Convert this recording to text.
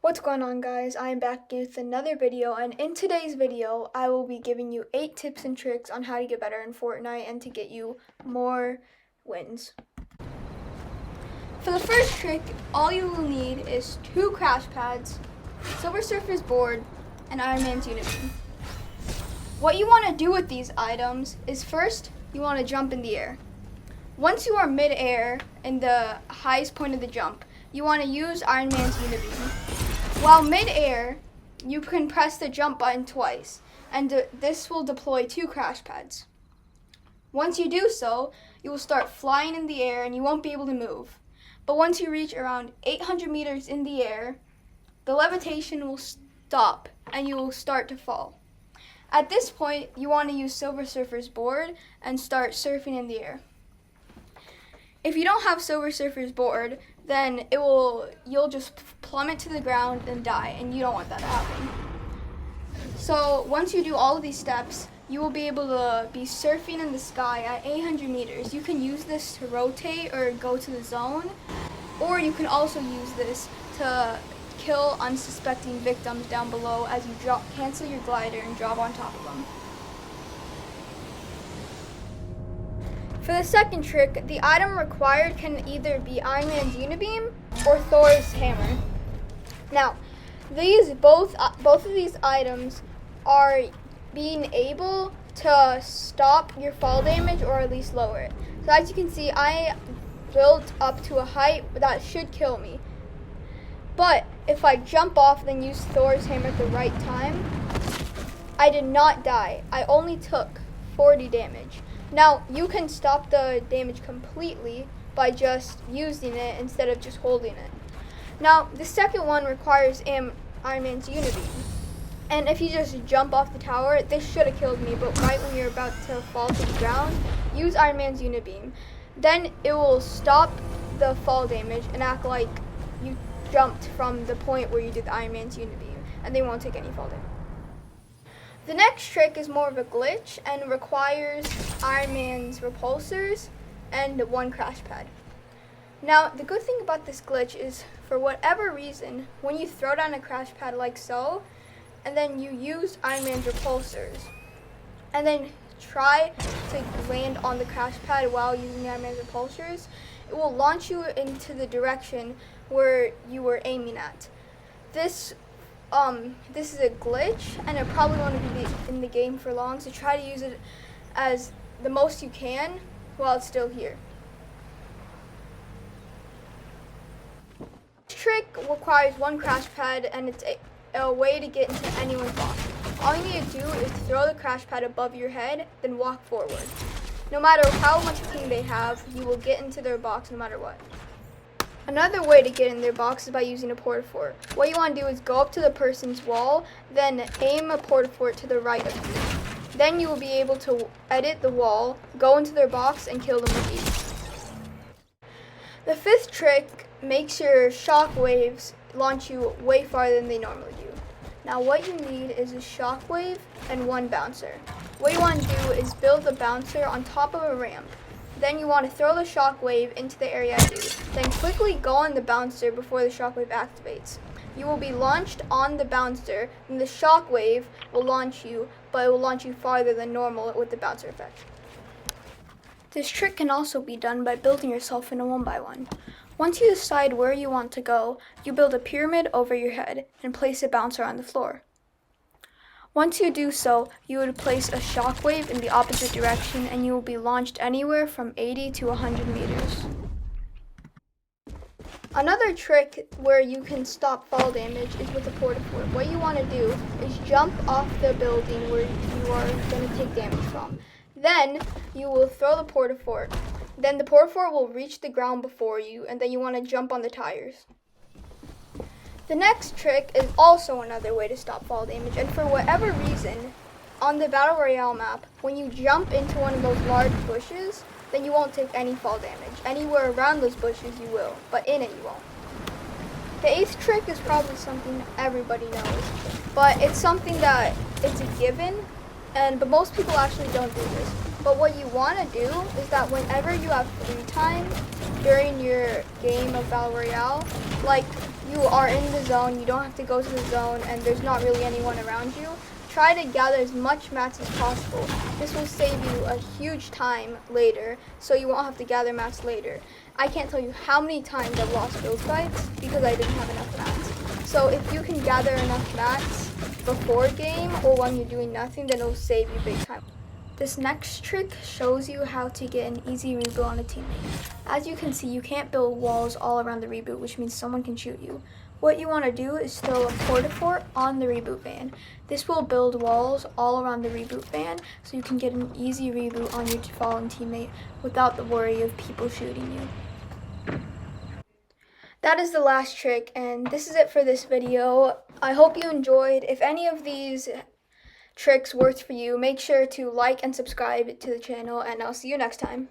What's going on, guys? I am back with another video, and in today's video I will be giving you 8 tips and tricks on how to get better in Fortnite and to get you more wins. For the first trick, all you will need is 2 crash pads, Silver Surfer's board, and Iron Man's Unibeam. What you want to do with these items is first you want to jump in the air. Once you are mid-air in the highest point of the jump, you want to use Iron Man's Unibeam. While mid-air, you can press the jump button twice, and this will deploy 2 crash pads. Once you do so, you will start flying in the air and you won't be able to move. But once you reach around 800 meters in the air, the levitation will stop and you will start to fall. At this point, you want to use Silver Surfer's board and start surfing in the air. If you don't have Silver Surfer's board, then you'll just plummet to the ground and die, and you don't want that to happen. So once you do all of these steps, you will be able to be surfing in the sky at 800 meters. You can use this to rotate or go to the zone, or you can also use this to kill unsuspecting victims down below as you cancel your glider and drop on top of them. For the second trick, the item required can either be Iron Man's Unibeam or Thor's hammer. Now, both of these items are being able to stop your fall damage or at least lower it. So as you can see, I built up to a height that should kill me. But if I jump off and use Thor's hammer at the right time, I did not die. I only took 40 damage. Now, you can stop the damage completely by just using it instead of just holding it. Now, the second one requires Iron Man's Unibeam. And if you just jump off the tower, this should have killed me, but right when you're about to fall to the ground, use Iron Man's Unibeam. Then it will stop the fall damage and act like you jumped from the point where you did the Iron Man's Unibeam, and they won't take any fall damage. The next trick is more of a glitch and requires Iron Man's repulsors and 1 crash pad. Now, the good thing about this glitch is, for whatever reason, when you throw down a crash pad like so, and then you use Iron Man's repulsors, and then try to land on the crash pad while using Iron Man's repulsors, it will launch you into the direction where you were aiming at. This is a glitch, and it probably won't be in the game for long, so try to use it as the most you can while it's still here. This trick requires 1 crash pad, and it's a way to get into anyone's box. All you need to do is throw the crash pad above your head, then walk forward. No matter how much ping they have, you will get into their box no matter what. Another way to get in their box is by using a porta-fort. What you want to do is go up to the person's wall, then aim a porta-fort to the right of you. Then you will be able to edit the wall, go into their box, and kill them with ease. The 5th trick makes your shockwaves launch you way farther than they normally do. Now what you need is a shockwave and 1 bouncer. What you want to do is build the bouncer on top of a ramp. Then you want to throw the shockwave into the area at you. Then quickly go on the bouncer before the shockwave activates. You will be launched on the bouncer, and the shockwave will launch you, but it will launch you farther than normal with the bouncer effect. This trick can also be done by building yourself in a 1x1. Once you decide where you want to go, you build a pyramid over your head and place a bouncer on the floor. Once you do so, you would place a shockwave in the opposite direction, and you will be launched anywhere from 80 to 100 meters. Another trick where you can stop fall damage is with a porta-fort. What you want to do is jump off the building where you are going to take damage from. Then you will throw the porta-fort. Then the porta-fort will reach the ground before you, and then you want to jump on the tires. The next trick is also another way to stop fall damage, and for whatever reason, on the Battle Royale map, when you jump into one of those large bushes, then you won't take any fall damage. Anywhere around those bushes you will, but in it you won't. The 8th trick is probably something everybody knows, but it's something that it's a given, but most people actually don't do this. But what you want to do is that whenever you have free time during your game of Battle Royale, like you are in the zone, you don't have to go to the zone, and there's not really anyone around you, try to gather as much mats as possible. This will save you a huge time later, so you won't have to gather mats later. I can't tell you how many times I've lost build fights because I didn't have enough mats. So if you can gather enough mats before game or when you're doing nothing, then it'll save you big time. This next trick shows you how to get an easy reboot on a teammate. As you can see, you can't build walls all around the reboot, which means someone can shoot you. What you want to do is throw a porta-fort on the reboot van. This will build walls all around the reboot van, so you can get an easy reboot on your fallen teammate without the worry of people shooting you. That is the last trick, and this is it for this video. I hope you enjoyed. If any of these tricks worked for you, make sure to like and subscribe to the channel, and I'll see you next time.